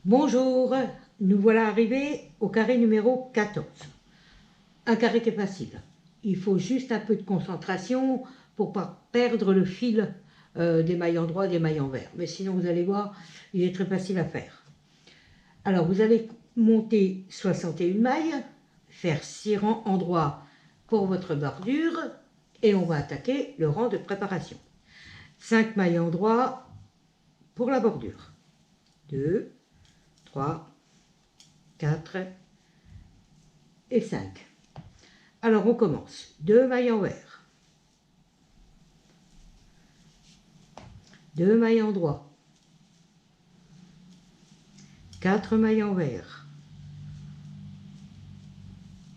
Bonjour, nous voilà arrivés au carré numéro 14. Un carré qui est facile. Il faut juste un peu de concentration pour ne pas perdre le fil des mailles droits, des mailles envers. Mais sinon, vous allez voir, il est très facile à faire. Alors, vous allez monter 61 mailles, faire 6 rangs en droit pour votre bordure et on va attaquer le rang de préparation. 5 mailles en droit pour la bordure. 2, 3, 4 et 5. Alors on commence. 2 mailles envers. 2 mailles en droit. 4 mailles envers.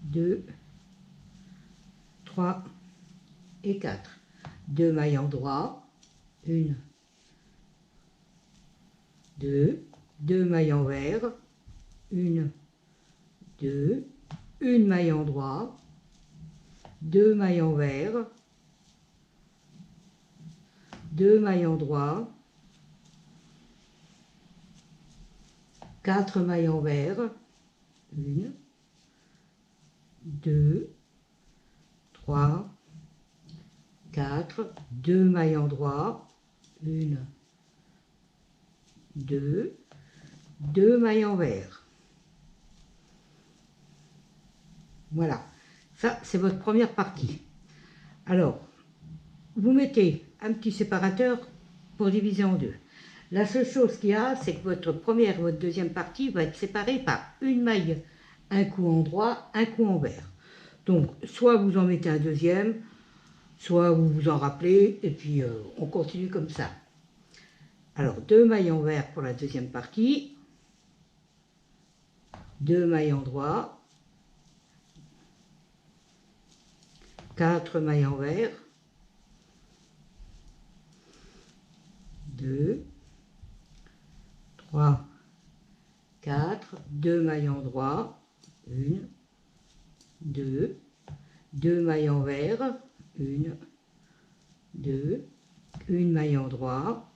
2, 3 et 4. 2 mailles en droit. 1, 2, 2 mailles envers. 1, 2, 1 maille en droit. 2 mailles envers. 2 mailles en droit. 4 mailles envers. 1, 2, 3, 4, 2 mailles en droit, 1, 2, 2 mailles envers. Voilà, ça c'est votre première partie. Alors, vous mettez un petit séparateur pour diviser en deux. La seule chose qu'il y a, c'est que votre première et votre deuxième partie va être séparée par une maille, un coup en droit, un coup envers. Donc, soit vous en mettez un deuxième, soit vous vous en rappelez, et puis on continue comme ça. Alors, 2 mailles envers pour la deuxième partie, 2 mailles en droit, 4 mailles envers, 2, 3, 4, 2 mailles en droit, 1, 2, 2 mailles envers, 1, 2, 1 maille en droit,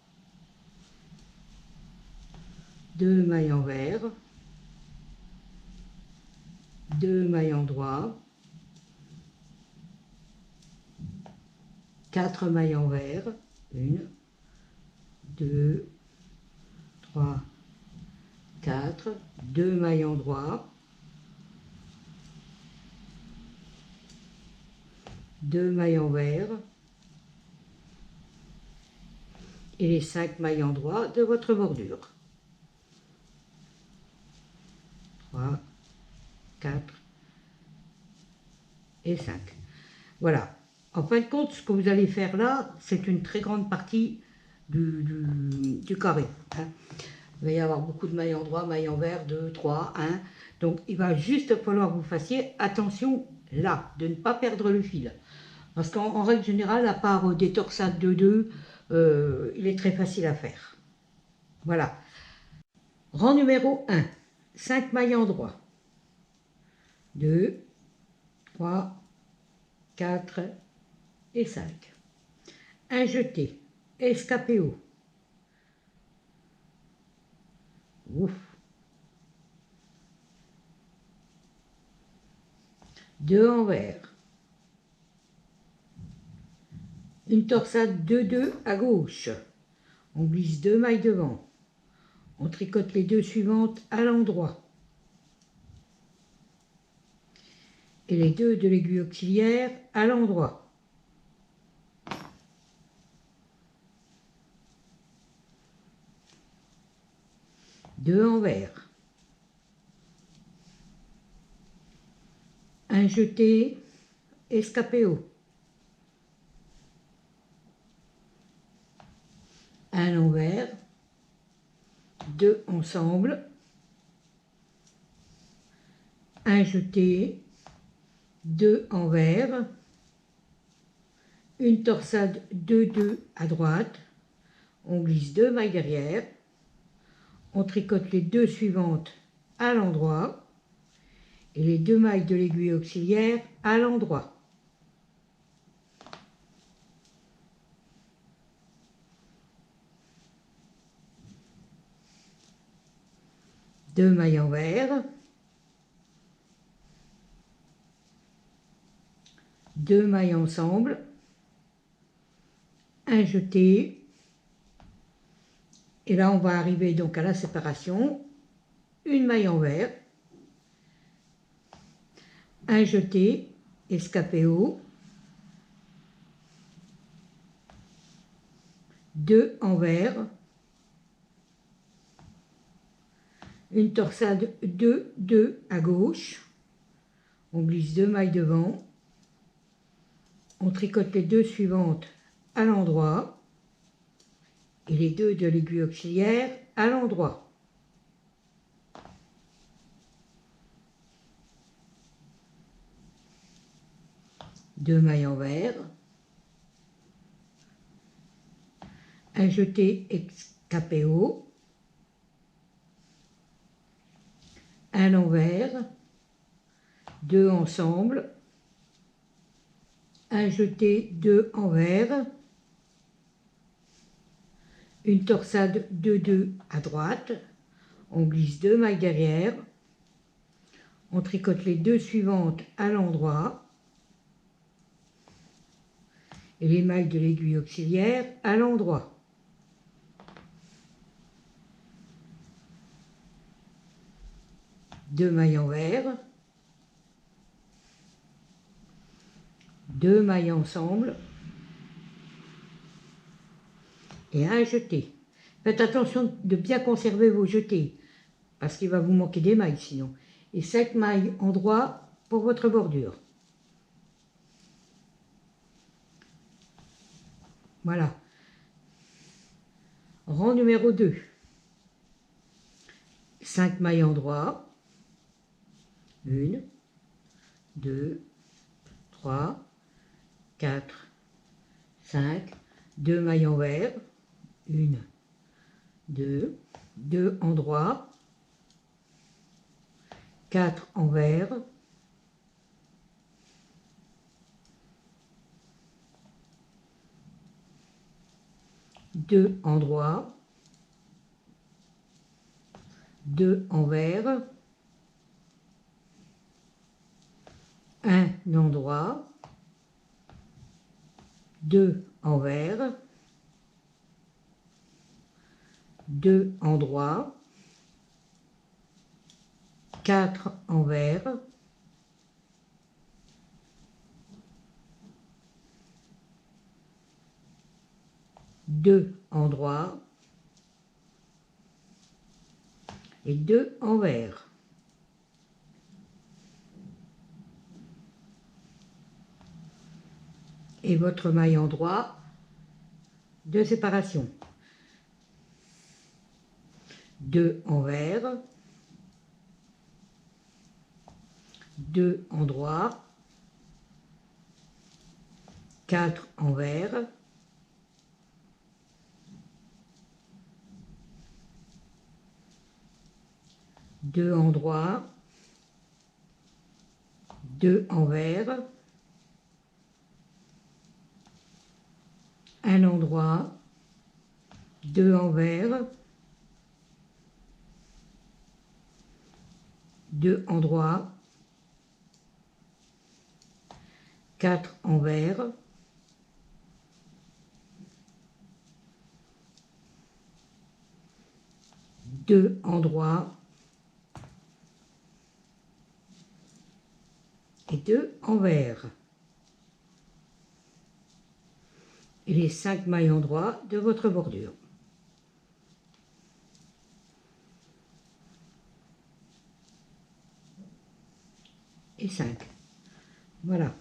2 mailles envers, 2 mailles en droit, 4 mailles envers, 1, 2, 3, 4, 2 mailles en droit, 2 mailles envers et les 5 mailles en droit de votre bordure. 3, 4 et 5. Voilà. En fin de compte, ce que vous allez faire là, c'est une très grande partie du carré. Hein. Il va y avoir beaucoup de mailles en droit, mailles envers, 2, 3, 1. Donc, il va juste falloir que vous fassiez attention là, de ne pas perdre le fil. Parce qu'en règle générale, à part des torsades de 2, il est très facile à faire. Voilà. Rang numéro 1. 5 mailles en droit. 2, 3, 4 et 5. Un jeté. Escapé haut. Ouf. 2 envers. Une torsade 2-2 à gauche. On glisse 2 mailles devant. On tricote les 2 suivantes à l'endroit. Et les 2 de l'aiguille auxiliaire à l'endroit. Deux envers. Un jeté, escapé haut. Un envers. 2 ensemble. Un jeté, 2 envers. Une torsade 2-2 à droite. On glisse 2 mailles derrière. On tricote les 2 suivantes à l'endroit et les 2 mailles de l'aiguille auxiliaire à l'endroit. 2 mailles envers, 2 mailles ensemble, un jeté, et là on va arriver donc à la séparation, une maille envers, un jeté, escapé haut, 2 envers, une torsade 2, 2 à gauche, on glisse 2 mailles devant, on tricote les 2 suivantes à l'endroit et les 2 de l'aiguille auxiliaire à l'endroit. Deux mailles envers, un jeté escapé haut, un envers, 2 ensemble, un jeté 2 envers, une torsade 2-2 à droite, on glisse 2 mailles derrière, on tricote les 2 suivantes à l'endroit et les mailles de l'aiguille auxiliaire à l'endroit. Deux mailles envers, 2 mailles ensemble et un jeté. Faites attention de bien conserver vos jetés parce qu'il va vous manquer des mailles sinon. Et 5 mailles en droit pour votre bordure. Voilà. Rang numéro 2. 5 mailles en droit. 1, 2, 3, 4, 5. 2 mailles envers. 1, 2, 2 en droit. 4 envers. 2 en droit, 2 envers, 1 endroit, 2 envers, 2 endroits, 4 envers, 2 endroits et 2 envers. Et votre maille endroit de séparation. 2 envers, 2 endroits, 4 envers, 2 endroits, 2 envers, 1 endroit, 2 envers, 2 endroits, 4 envers, 2 endroits et 2 envers. Et les 5 mailles endroits de votre bordure. Et 5. Voilà.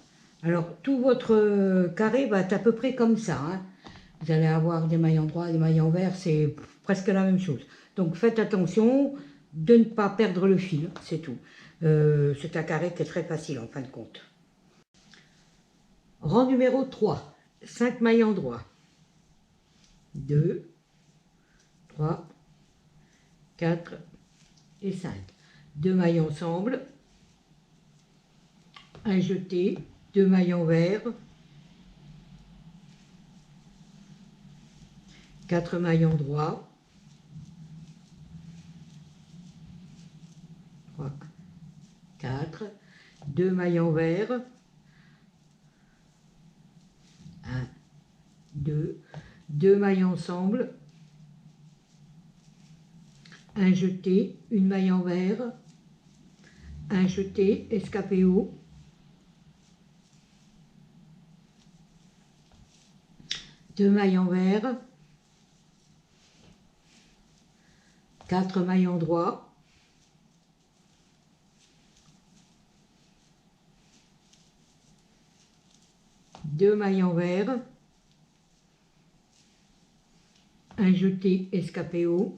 Alors, tout votre carré va être à peu près comme ça. Hein. Vous allez avoir des mailles endroits, des mailles envers, c'est presque la même chose. Donc, faites attention de ne pas perdre le fil, c'est tout. C'est un carré qui est très facile en fin de compte. Rang numéro 3. 5 mailles endroits. 2, 3, 4 et 5. 2 mailles ensemble. Un jeté, 2 mailles envers, 4 mailles endroits, 3, 4, 2 mailles envers, 1, 2, 2 mailles ensemble, un jeté, une maille envers, un jeté, escapé haut, 2 mailles envers, 4 mailles en droit, deux mailles envers, un jeté escapé haut,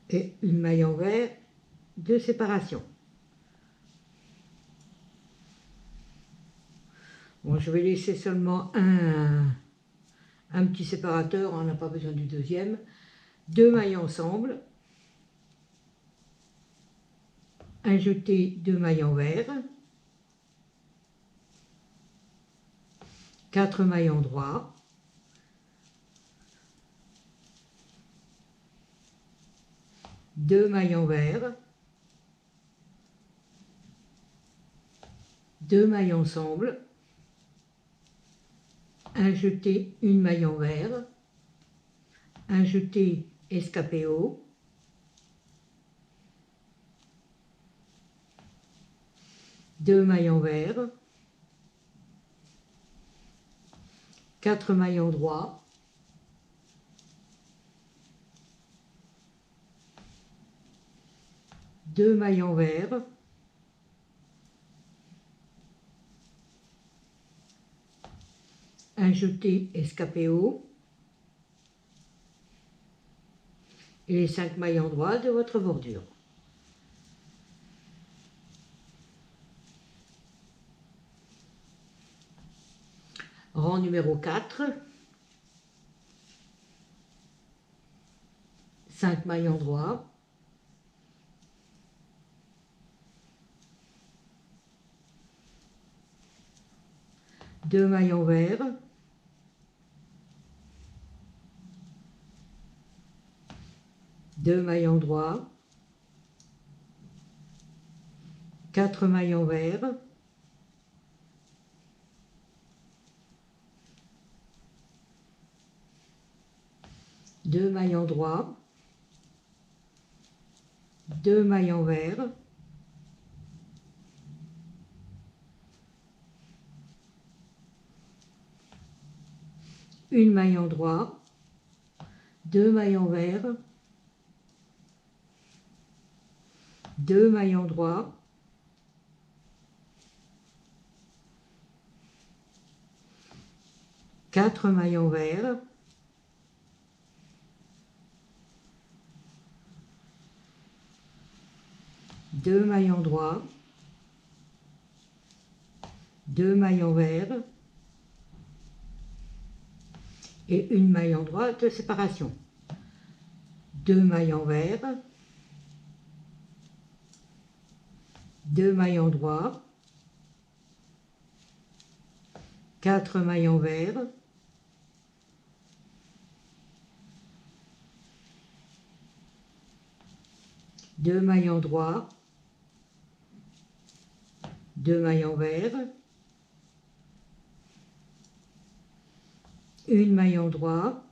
et une maille envers de séparation. Bon, je vais laisser seulement un petit séparateur, on n'a pas besoin du deuxième. Deux mailles ensemble, un jeté, deux mailles envers, 4 mailles en droit, deux mailles envers, deux mailles ensemble, un jeté, une maille envers, un jeté escapé haut, deux mailles envers, 4 mailles en droit, deux mailles envers, un jeté escapé haut et les 5 mailles en droit de votre bordure. Rang numéro 4, 5 mailles en droit, deux mailles envers, deux mailles en droit, 4 mailles envers, deux mailles en droit, deux mailles envers, une maille en droit, deux mailles envers, deux mailles en droit, quatre mailles envers, deux mailles en droit, deux mailles envers et une maille en droit de séparation. Deux mailles envers, deux mailles en droit, quatre mailles envers, deux mailles en droit, deux mailles envers, une maille en droit,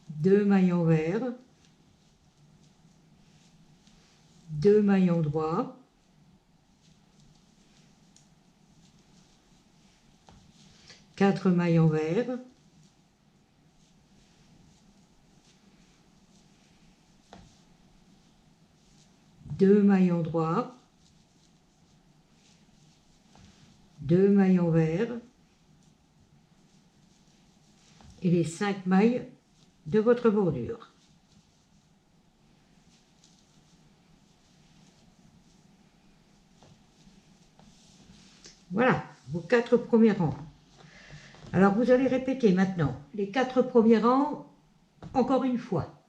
deux mailles envers, deux mailles en droit, quatre mailles envers, deux mailles en droit, deux mailles envers et les 5 mailles de votre bordure. Voilà, vos 4 premiers rangs. Alors vous allez répéter maintenant les 4 premiers rangs encore une fois,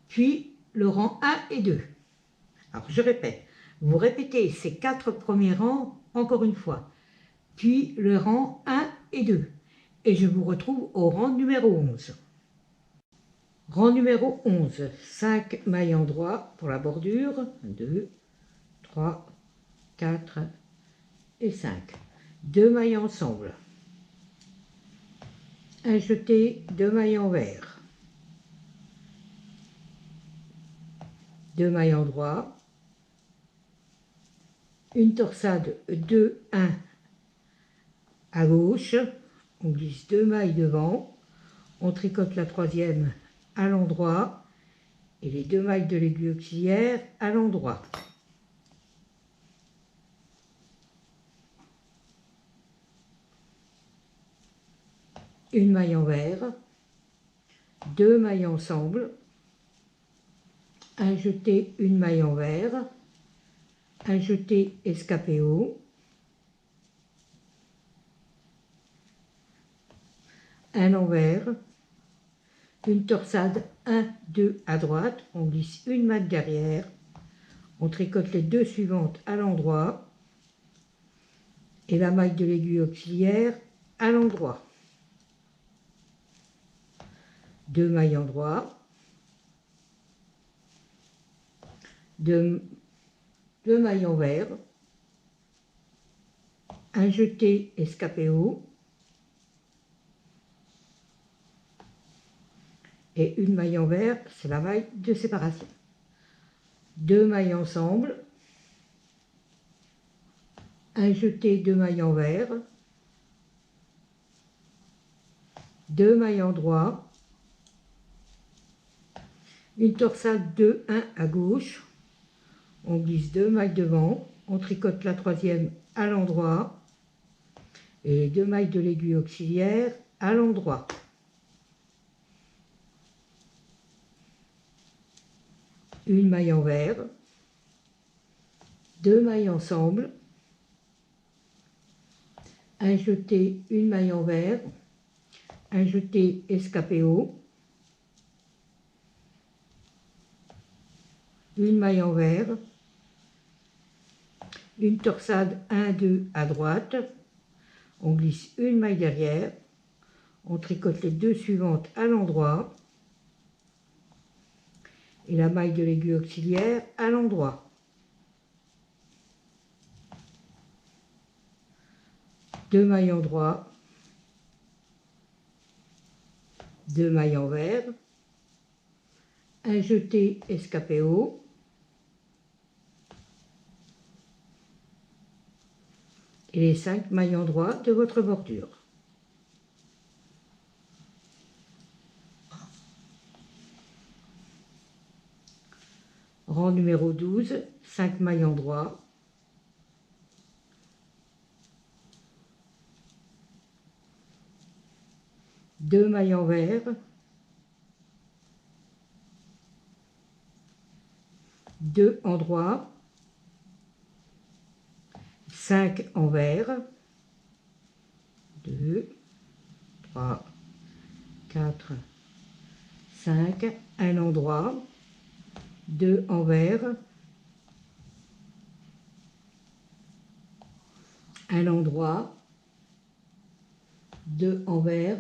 puis le rang 1 et 2. Alors je répète, vous répétez ces 4 premiers rangs encore une fois, puis le rang 1 et 2. et je vous retrouve au rang numéro 11. Rang numéro 11, 5 mailles endroits pour la bordure, 2, 3, 4 et 5. 2 mailles ensemble. Un jeté, 2 mailles envers. 2 mailles endroits. Une torsade 2, 1 à gauche. On glisse 2 mailles devant. On tricote la troisième à l'endroit et les 2 mailles de l'aiguille auxiliaire à l'endroit. Une maille envers, 2 mailles ensemble, un jeté, une maille envers, un jeté escapé haut, un envers, une torsade 1, 2 à droite, on glisse une maille derrière, on tricote les 2 suivantes à l'endroit et la maille de l'aiguille auxiliaire à l'endroit. 2 mailles endroits, 2 mailles envers, un jeté escapé haut et une maille envers, c'est la maille de séparation. 2 mailles ensemble, un jeté, 2 mailles envers, 2 mailles endroits, une torsade 2, 1 à gauche, on glisse 2 mailles devant, on tricote la troisième à l'endroit et les 2 mailles de l'aiguille auxiliaire à l'endroit. Une maille envers, 2 mailles ensemble, un jeté, une maille envers, un jeté escapé haut, une maille envers, une torsade 1, 2 à droite, on glisse une maille derrière, on tricote les 2 suivantes à l'endroit et la maille de l'aiguille auxiliaire à l'endroit. 2 mailles endroits, 2 mailles envers, un jeté escapé haut, et les 5 mailles endroits de votre bordure. Rang numéro 12, 5 mailles endroits, 2 mailles envers, 2 endroits, 5 envers, 2, 3, 4, 5, un endroit, 2 envers, un endroit, 2 envers,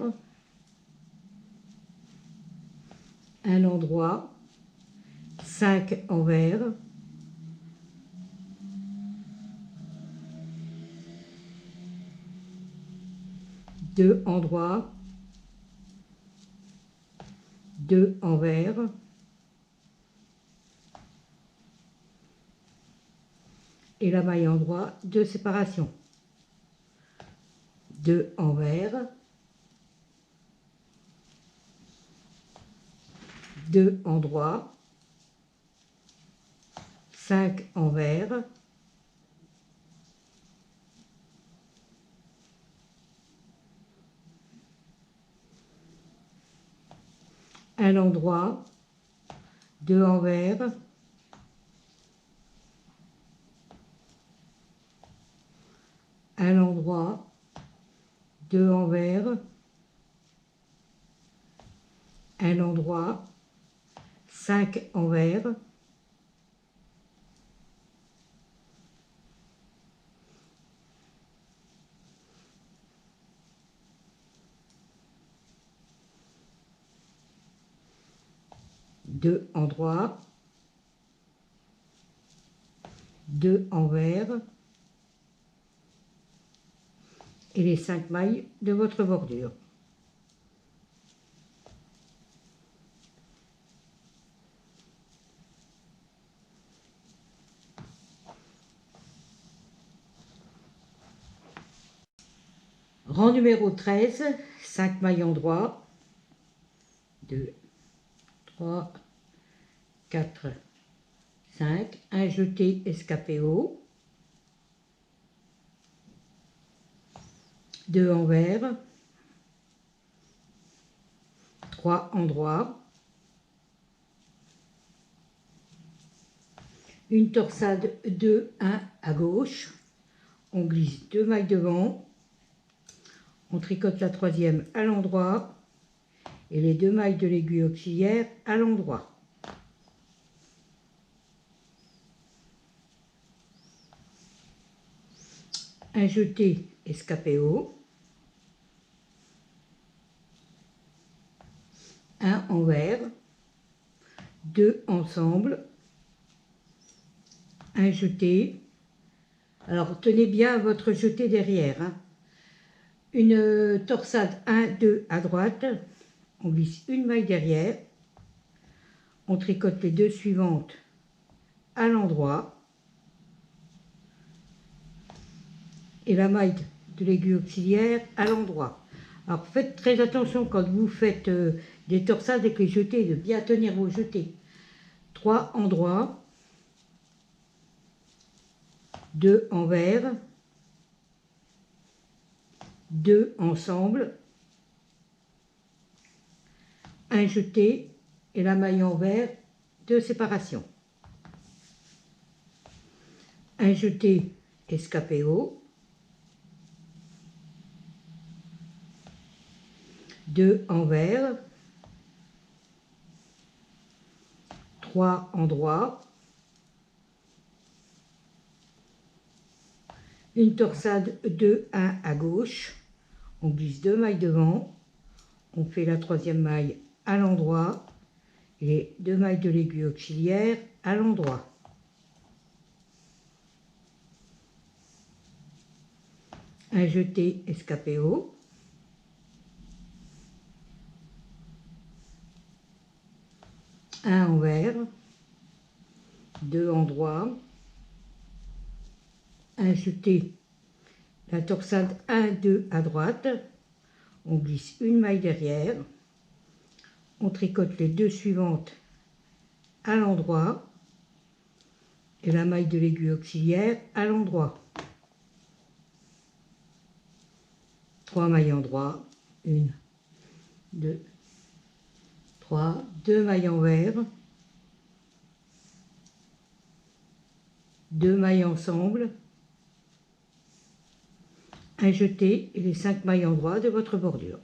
un endroit, 5 envers, deux endroits, 2 envers, et la maille endroit de séparation. 2 envers, 2 endroits, 5 envers, un endroit, 2 envers, un endroit, 2 envers, un endroit, 5 envers, 2 en droit, 2 envers et les 5 mailles de votre bordure. Rang numéro 13, 5 mailles en droit, 2, 3, 4, 5, un jeté escapé haut, 2 envers, 3 en droit, une torsade 2, 1 à gauche, on glisse 2 mailles devant, on tricote la troisième à l'endroit et les 2 mailles de l'aiguille auxiliaire à l'endroit. Un jeté escapé haut, un envers, 2 ensemble, un jeté. Alors tenez bien votre jeté derrière, hein. Une torsade 1, 2 à droite, on glisse une maille derrière, on tricote les 2 suivantes à l'endroit et la maille de l'aiguille auxiliaire à l'endroit. Alors faites très attention quand vous faites des torsades avec les jetés, de bien tenir vos jetés. 3 en droit, 2 envers, 2 ensemble, un jeté et la maille envers de séparation. Un jeté escapé haut, 2 envers, 3 en droit, une torsade 2, 1 à gauche, on glisse 2 mailles devant, on fait la troisième maille à l'endroit et les 2 mailles de l'aiguille auxiliaire à l'endroit. Un jeté escapé haut, un envers, 2 en droit, un jeté, la torsade 1, 2 à droite, on glisse une maille derrière, on tricote les 2 suivantes à l'endroit et la maille de l'aiguille auxiliaire à l'endroit. 3 mailles en droit, 1, 2, 3, 2 mailles envers, 2 mailles ensemble, un jeté et les 5 mailles en droit de votre bordure.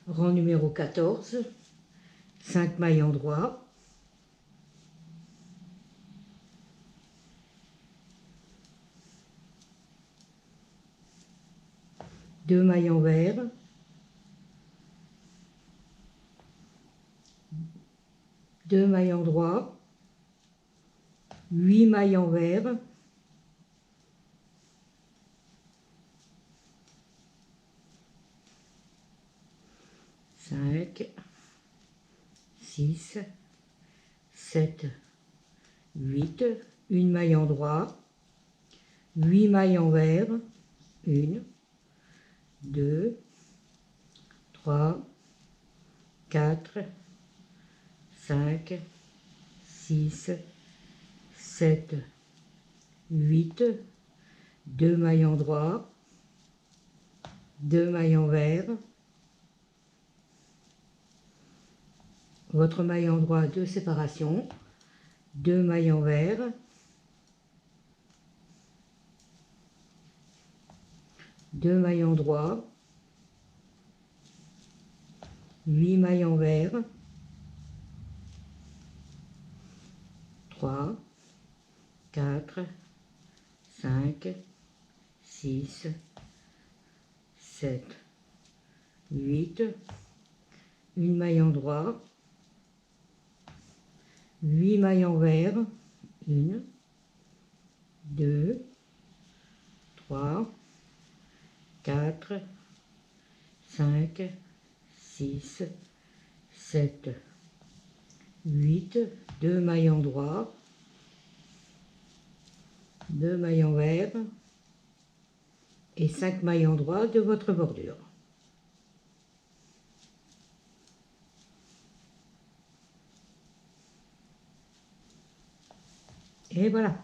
Rang numéro 14, 5 mailles en droit, 2 mailles envers, 2 mailles en droit, 8 mailles envers, 5, 6, 7, 8, une maille en droit, 8 mailles envers, 1, 2, 3, 4, 5, 6, 7, 8, 2 mailles en droit, 2 mailles envers, votre maille en droit de séparation, 2 mailles envers, 2 mailles en droit, 8 mailles envers, 3, 4, 5, 6, 7, 8, une maille en droit, 8 mailles envers, 1, 2, 3, 4, 5, 6, 7, 8, 2 mailles en droit, 2 mailles envers et 5 mailles en droit de votre bordure. Et voilà.